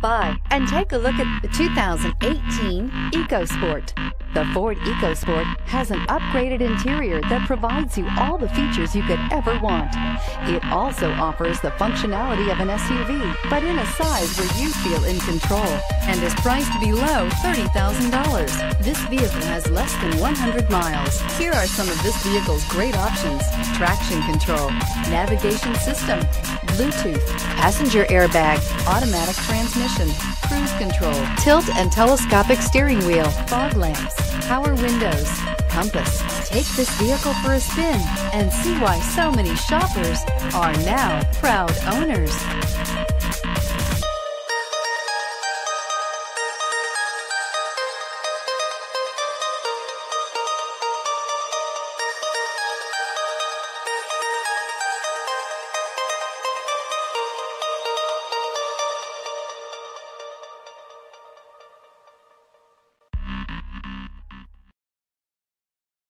by and take a look at the 2018 EcoSport. The Ford EcoSport has an upgraded interior that provides you all the features you could ever want. It also offers the functionality of an SUV, but in a size where you feel in control, and is priced below $30,000. This vehicle has less than 100 miles. Here are some of this vehicle's great options: traction control, navigation system, Bluetooth, passenger airbag, automatic transmission, cruise control, tilt and telescopic steering wheel, fog lamps, power windows, compass. Take this vehicle for a spin and see why so many shoppers are now proud owners.